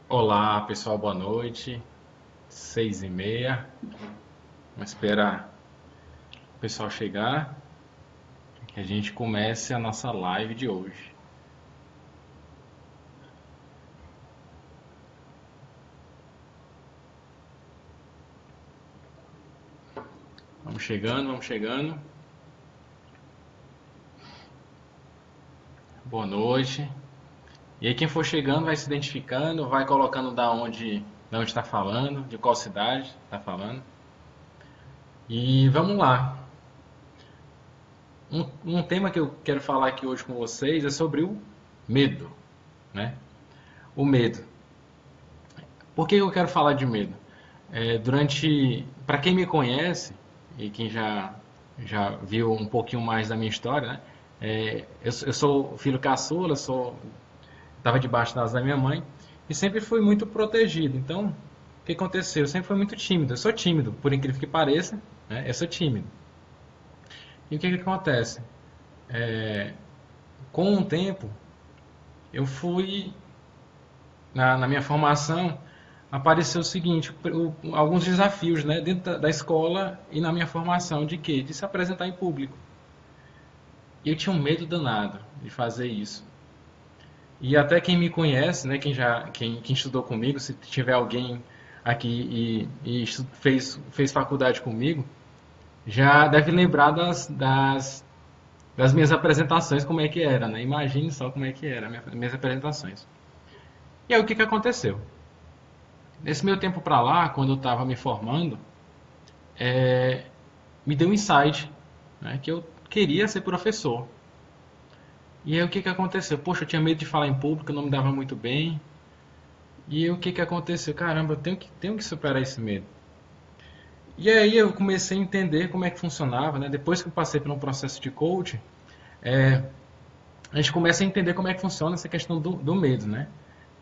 Olá pessoal, boa noite. 6h30. Vamos esperar o pessoal chegar que a gente comece a nossa live de hoje. Vamos chegando, vamos chegando. Boa noite. E aí quem for chegando vai se identificando, vai colocando da onde está falando, de qual cidade está falando. E vamos lá. Um tema que eu quero falar aqui hoje com vocês é sobre o medo, né? O medo. Por que eu quero falar de medo? Para quem me conhece e quem já viu um pouquinho mais da minha história, né? Eu sou filho caçula, estava debaixo das da minha mãe e sempre fui muito protegido. Então, o que aconteceu? Eu sempre fui muito tímido. Eu sou tímido, por incrível que pareça, né? Eu sou tímido. E o que acontece? Com o tempo, eu fui na minha formação apareceu o seguinte, alguns desafios, né, dentro da escola e na minha formação de quê? De se apresentar em público. E eu tinha um medo danado de fazer isso. E até quem me conhece, né, quem estudou comigo, se tiver alguém aqui fez faculdade comigo, já deve lembrar das minhas apresentações, como é que era, né? Imagine só como é que era minhas apresentações. E aí o que aconteceu? Nesse meu tempo para lá, quando eu estava me formando, me deu um insight, né, que eu queria ser professor. E aí o que aconteceu? Poxa, eu tinha medo de falar em público, eu não me dava muito bem. E aí o que aconteceu? Caramba, eu tenho que superar esse medo. E aí eu comecei a entender como é que funcionava, né? Depois que eu passei por um processo de coaching, a gente começa a entender como é que funciona essa questão do medo, né?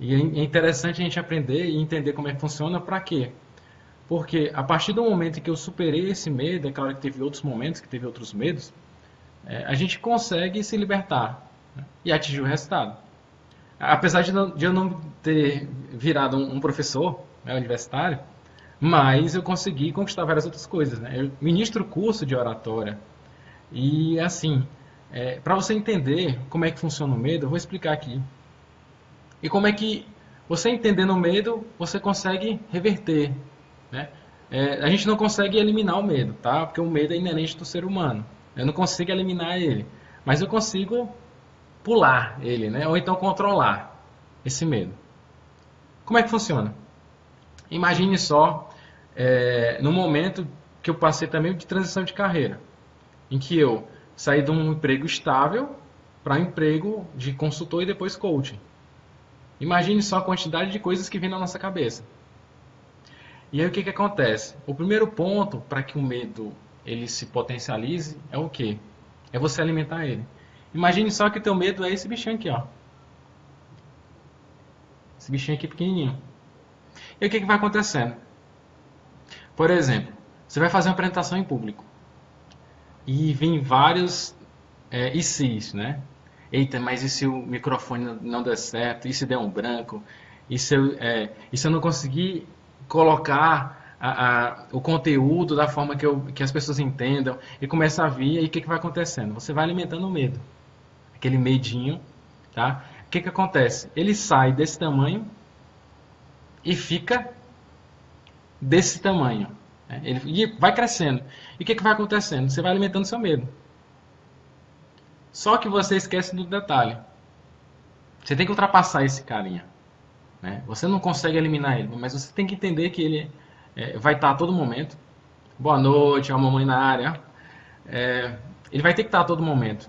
E é interessante a gente aprender e entender como é que funciona para quê? Porque a partir do momento que eu superei esse medo, é claro que teve outros momentos, que teve outros medos, a gente consegue se libertar, né, e atingir o resultado. Apesar de eu não ter virado um professor, né, universitário, mas eu consegui conquistar várias outras coisas. Né? Eu ministro curso de oratória. E assim, para você entender como é que funciona o medo, eu vou explicar aqui. E como é que você entendendo o medo, você consegue reverter. Né? A gente não consegue eliminar o medo, tá? Porque o medo é inerente do ser humano. Eu não consigo eliminar ele, mas eu consigo pular ele, né? Ou então controlar esse medo. Como é que funciona? Imagine só, no momento que eu passei também de transição de carreira, em que eu saí de um emprego estável para um emprego de consultor e depois coaching. Imagine só a quantidade de coisas que vem na nossa cabeça. E aí o que acontece? O primeiro ponto para que o medo ele se potencialize é o quê? É você alimentar ele. Imagine só que o teu medo é esse bichinho aqui, ó. Esse bichinho aqui pequenininho. E o que vai acontecendo? Por exemplo, você vai fazer uma apresentação em público e vem vários e se's, né? Eita, mas e se o microfone não der certo? E se der um branco? E se eu não conseguir colocar o conteúdo da forma que as pessoas entendam? E começa a vir, e o que vai acontecendo? Você vai alimentando o medo. Aquele medinho, tá? O que acontece? Ele sai desse tamanho e fica desse tamanho. E vai crescendo. E o que vai acontecendo? Você vai alimentando seu medo. Só que você esquece do detalhe. Você tem que ultrapassar esse carinha. Né? Você não consegue eliminar ele, mas você tem que entender que ele vai estar a todo momento. Boa noite, a mamãe na área. Ele vai ter que estar a todo momento.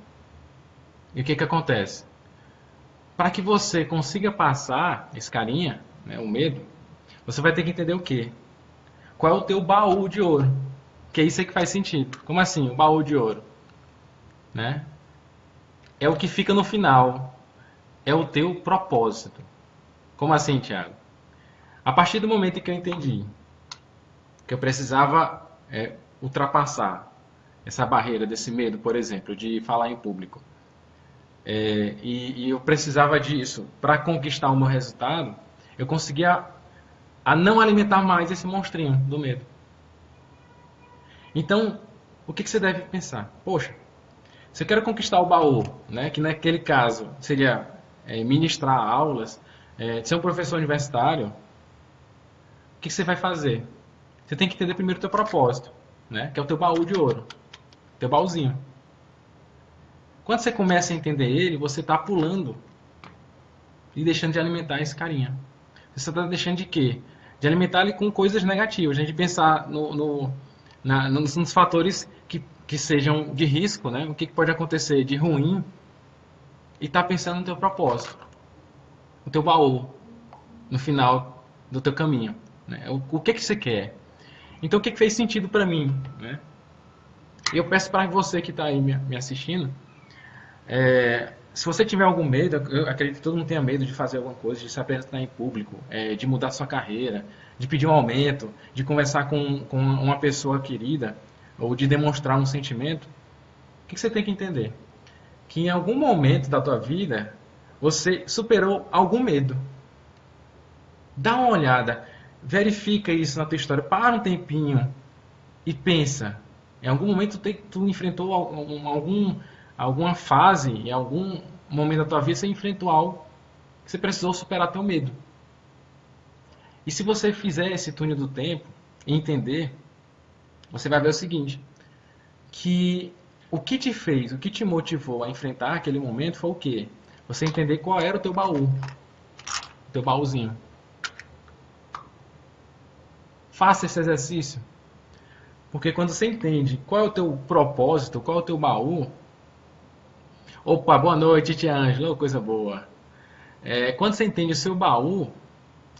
E o que acontece? Para que você consiga passar esse carinha, né, o medo, você vai ter que entender o quê? Qual é o teu baú de ouro? Que é isso aí que faz sentido. Como assim, o baú de ouro? Né? É o que fica no final. É o teu propósito. Como assim, Thiago? A partir do momento em que eu entendi que eu precisava ultrapassar essa barreira desse medo, por exemplo, de falar em público, e eu precisava disso para conquistar o meu resultado, Eu consegui a não alimentar mais esse monstrinho do medo. Então, o que você deve pensar? Poxa, se eu quero conquistar o baú, né, que naquele caso seria ministrar aulas, ser um professor universitário, o que você vai fazer? Você tem que entender primeiro o teu propósito, né, que é o teu baú de ouro, teu baúzinho. Quando você começa a entender ele, você está pulando e deixando de alimentar esse carinha. Você está deixando de quê? De alimentar ele com coisas negativas. A gente pensar nos fatores que sejam de risco, né? O que pode acontecer de ruim e tá pensando no teu propósito, no teu baú, no final do teu caminho. Né? O que você quer? Então, o que fez sentido para mim? Né? E eu peço para você que está aí me assistindo, se você tiver algum medo, eu acredito que todo mundo tenha medo de fazer alguma coisa, de se apresentar em público, de mudar sua carreira, de pedir um aumento, de conversar com uma pessoa querida, ou de demonstrar um sentimento, o que você tem que entender? Que em algum momento da tua vida, você superou algum medo. Dá uma olhada, verifica isso na tua história, para um tempinho e pensa. Em algum momento tu enfrentou alguma fase, em algum momento da tua vida você enfrentou algo que você precisou superar teu medo. E se você fizer esse túnel do tempo e entender, você vai ver o seguinte, que o que te fez, o que te motivou a enfrentar aquele momento foi o quê? Você entender qual era o teu baú, o teu baúzinho. Faça esse exercício, porque quando você entende qual é o teu propósito, qual é o teu baú, opa, boa noite, tia Ângela, oh, coisa boa. Quando você entende o seu baú,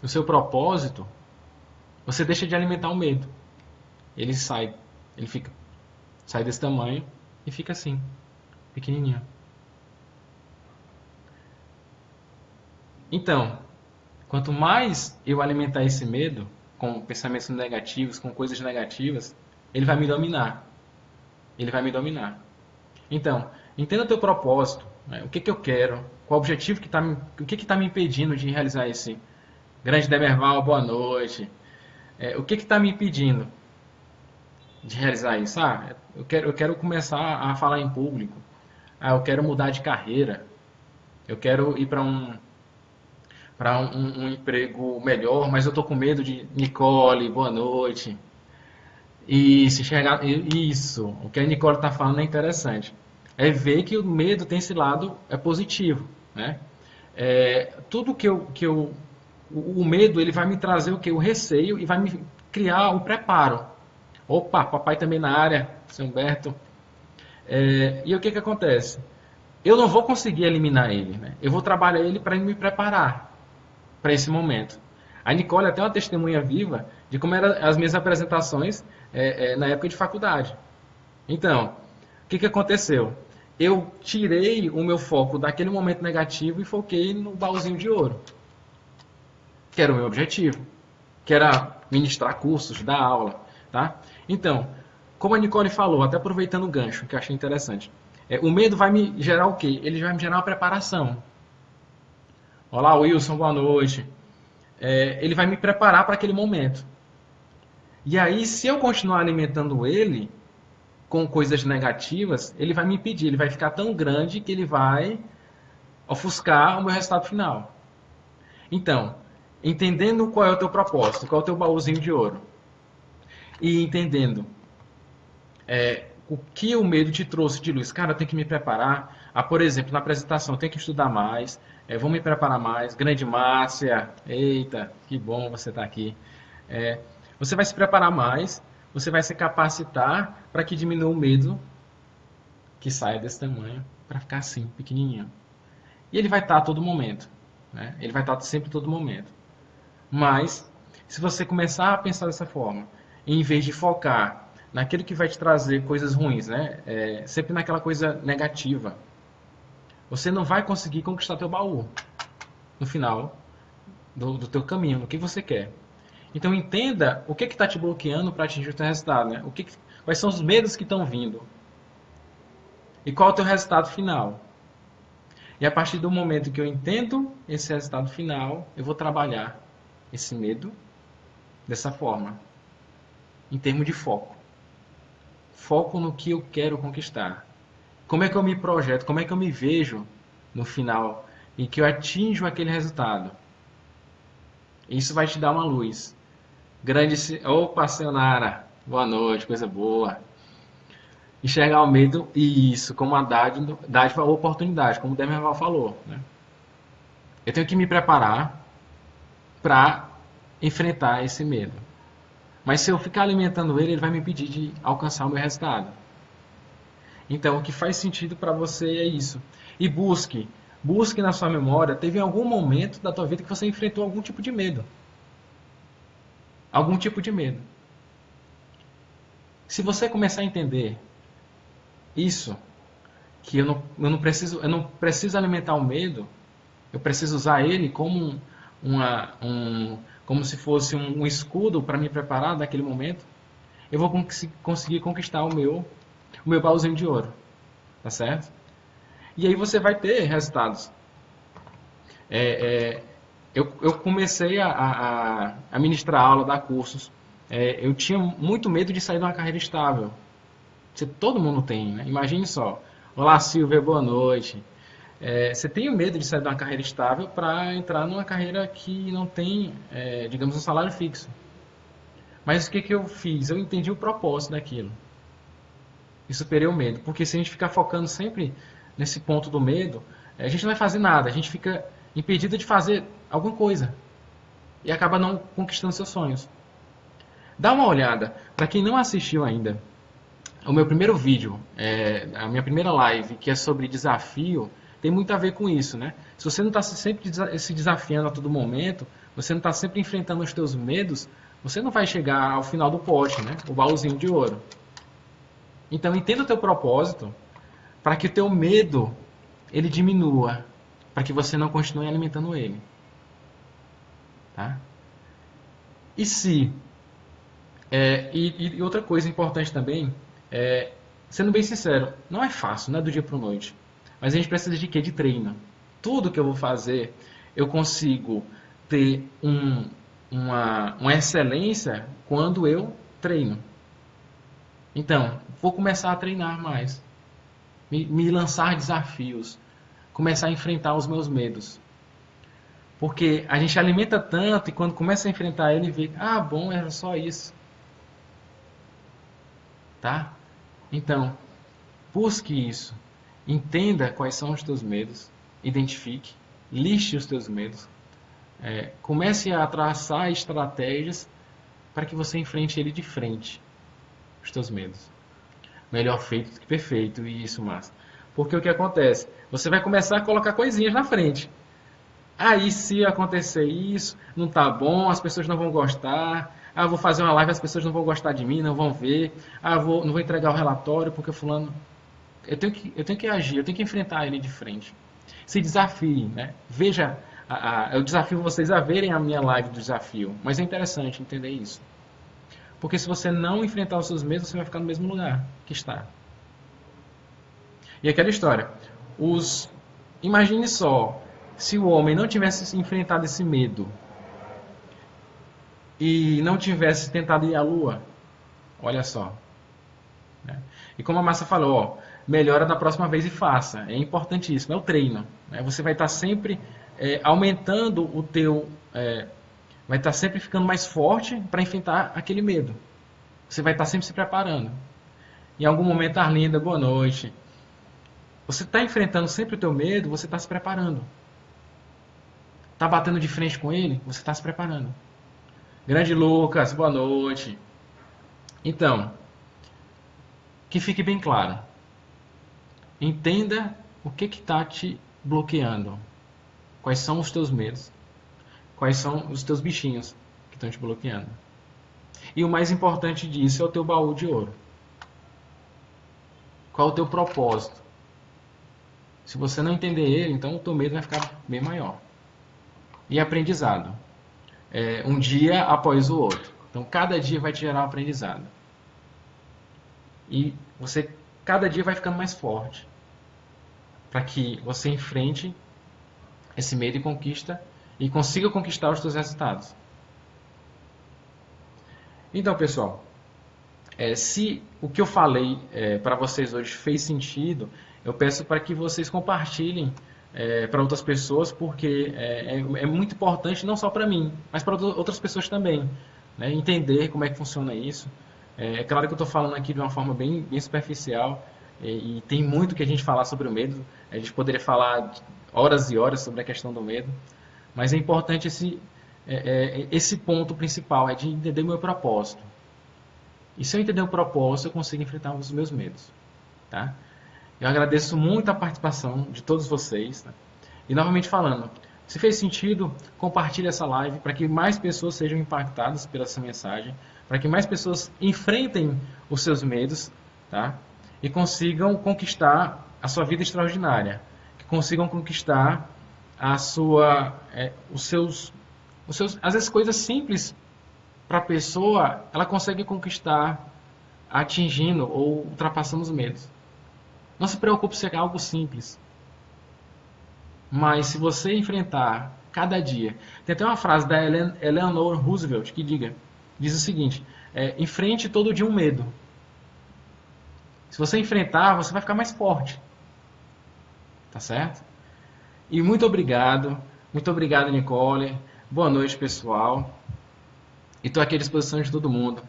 o seu propósito, você deixa de alimentar o medo. Ele sai, sai desse tamanho e fica assim, pequenininho. Então, quanto mais eu alimentar esse medo, com pensamentos negativos, com coisas negativas, ele vai me dominar. Ele vai me dominar. Então, entenda o teu propósito, né? O que eu quero, qual o objetivo o que está me impedindo de realizar esse grande Demerval, boa noite. O que está me impedindo de realizar isso? Eu quero começar a falar em público. Eu quero mudar de carreira. Eu quero ir para um emprego melhor, mas eu tô com medo de Nicole, boa noite. E se chegar. Isso, o que a Nicole está falando é interessante. É ver que o medo tem esse lado positivo. Né? Tudo o medo ele vai me trazer o que? O receio e vai me criar o preparo. Opa, papai também na área, seu Humberto. E o que acontece? Eu não vou conseguir eliminar ele. Né? Eu vou trabalhar ele para me preparar para esse momento. A Nicole é até uma testemunha viva de como eram as minhas apresentações na época de faculdade. Então, o que aconteceu? Eu tirei o meu foco daquele momento negativo e foquei no baúzinho de ouro, que era o meu objetivo, que era ministrar cursos, dar aula. Tá? Então, como a Nicole falou, até aproveitando o gancho, que eu achei interessante, o medo vai me gerar o quê? Ele vai me gerar uma preparação. Olá, Wilson, boa noite. Ele vai me preparar para aquele momento. E aí, se eu continuar alimentando ele com coisas negativas, ele vai me impedir, ele vai ficar tão grande que ele vai ofuscar o meu resultado final. Então, entendendo qual é o teu propósito, qual é o teu baúzinho de ouro, e entendendo o que o medo te trouxe de luz. Cara, eu tenho que me preparar. Por exemplo, na apresentação, eu tenho que estudar mais. Vou me preparar mais. Grande Márcia. Eita, que bom você estar aqui. Você vai se preparar mais. Você vai se capacitar para que diminua o medo que saia desse tamanho para ficar assim, pequenininho. E ele vai estar a todo momento. Né? Ele vai estar sempre a todo momento. Mas, se você começar a pensar dessa forma, em vez de focar naquilo que vai te trazer coisas ruins, né? Sempre naquela coisa negativa, você não vai conseguir conquistar teu baú no final do teu caminho, no que você quer. Então entenda o que está te bloqueando para atingir o teu resultado, né? Quais são os medos que estão vindo e qual é o teu resultado final. E a partir do momento que eu entendo esse resultado final, eu vou trabalhar esse medo dessa forma, em termos de foco. Foco no que eu quero conquistar. Como é que eu me projeto? Como é que eu me vejo no final e que eu atinjo aquele resultado? Isso vai te dar uma luz. Grande. Opa, Sayonara. Boa noite, coisa boa. Enxergar o medo e isso como uma dádiva ou oportunidade, como o Demerval falou. Né? Eu tenho que me preparar para enfrentar esse medo. Mas se eu ficar alimentando ele, ele vai me impedir de alcançar o meu resultado. Então, o que faz sentido para você é isso. E busque na sua memória, teve algum momento da tua vida que você enfrentou algum tipo de medo. Algum tipo de medo. Se você começar a entender isso, que eu não preciso alimentar o medo, eu preciso usar ele como como se fosse um escudo para me preparar daquele momento, eu vou conseguir conquistar o meu baúzinho de ouro, tá certo? E aí você vai ter resultados. É, é, eu comecei a ministrar aula, dar cursos. Eu tinha muito medo de sair de uma carreira estável. Todo mundo tem, né? Imagine só. Olá, Silvia, boa noite. Você tem medo de sair de uma carreira estável para entrar numa carreira que não tem, digamos, um salário fixo. Mas o que eu fiz? Eu entendi o propósito daquilo. E superei o medo. Porque se a gente ficar focando sempre nesse ponto do medo, a gente não vai fazer nada. A gente fica impedido de fazer alguma coisa. E acaba não conquistando seus sonhos. Dá uma olhada. Para quem não assistiu ainda, o meu primeiro vídeo, a minha primeira live, que é sobre desafio, tem muito a ver com isso, né? Se você não está sempre se desafiando a todo momento, você não está sempre enfrentando os teus medos, você não vai chegar ao final do pote, né? O baúzinho de ouro. Então entenda o teu propósito para que o teu medo ele diminua, para que você não continue alimentando ele, tá? E se e outra coisa importante também sendo bem sincero, não é fácil, não é do dia para a noite. Mas a gente precisa de quê? De treino. Tudo que eu vou fazer, eu consigo ter uma excelência quando eu treino. Então, vou começar a treinar mais. Me lançar desafios. Começar a enfrentar os meus medos. Porque a gente alimenta tanto e quando começa a enfrentar ele, vê, ah, bom, era só isso. Tá? Então, busque isso. Entenda quais são os teus medos. Identifique. Liste os teus medos. Comece a traçar estratégias para que você enfrente ele de frente. Os teus medos. Melhor feito do que perfeito. E isso, massa. Porque o que acontece? Você vai começar a colocar coisinhas na frente. Aí se acontecer isso, não tá bom, as pessoas não vão gostar. Ah, vou fazer uma live, as pessoas não vão gostar de mim, não vão ver. Ah, não vou entregar o relatório porque fulano... Eu tenho que agir, eu tenho que enfrentar ele de frente. Se desafie, né? Veja, eu desafio vocês a verem a minha live do desafio. Mas é interessante entender isso. Porque se você não enfrentar os seus medos, você vai ficar no mesmo lugar que está. E aquela história. Imagine só, se o homem não tivesse enfrentado esse medo e não tivesse tentado ir à lua, olha só. Né? E como a Massa falou, ó, melhora da próxima vez e faça. É importantíssimo, é o treino. Né? Você vai estar sempre aumentando o teu... vai estar sempre ficando mais forte para enfrentar aquele medo. Você vai estar sempre se preparando. Em algum momento, Arlinda, boa noite. Você está enfrentando sempre o teu medo, você está se preparando. Está batendo de frente com ele, você está se preparando. Grande Lucas, boa noite. Então, que fique bem claro. Entenda o que está te bloqueando. Quais são os teus medos. Quais são os teus bichinhos que estão te bloqueando. E o mais importante disso é o teu baú de ouro. Qual é o teu propósito? Se você não entender ele, então o teu medo vai ficar bem maior. E aprendizado. Um dia após o outro. Então cada dia vai te gerar um aprendizado. E você cada dia vai ficando mais forte. Para que você enfrente esse medo e consiga conquistar os seus resultados. Então, pessoal, se o que eu falei para vocês hoje fez sentido, eu peço para que vocês compartilhem para outras pessoas, porque é muito importante não só para mim, mas para outras pessoas também, né? Entender como é que funciona isso. É claro que eu estou falando aqui de uma forma bem superficial, e tem muito que a gente falar sobre o medo. A gente poderia falar horas e horas sobre a questão do medo, mas é importante esse ponto principal, é de entender o meu propósito. E se eu entender o propósito, eu consigo enfrentar os meus medos. Tá? Eu agradeço muito a participação de todos vocês. Tá? E novamente falando, se fez sentido, compartilhe essa live para que mais pessoas sejam impactadas pela essa mensagem, para que mais pessoas enfrentem os seus medos, tá? E consigam conquistar a sua vida extraordinária, que consigam conquistar a sua, às vezes coisas simples para a pessoa, ela consegue conquistar atingindo ou ultrapassando os medos. Não se preocupe se é algo simples. Mas se você enfrentar cada dia... Tem até uma frase da Eleanor Roosevelt que diz o seguinte, enfrente todo dia um medo. Se você enfrentar, você vai ficar mais forte. Tá certo? E muito obrigado, Nicole. Boa noite, pessoal. E estou aqui à disposição de todo mundo.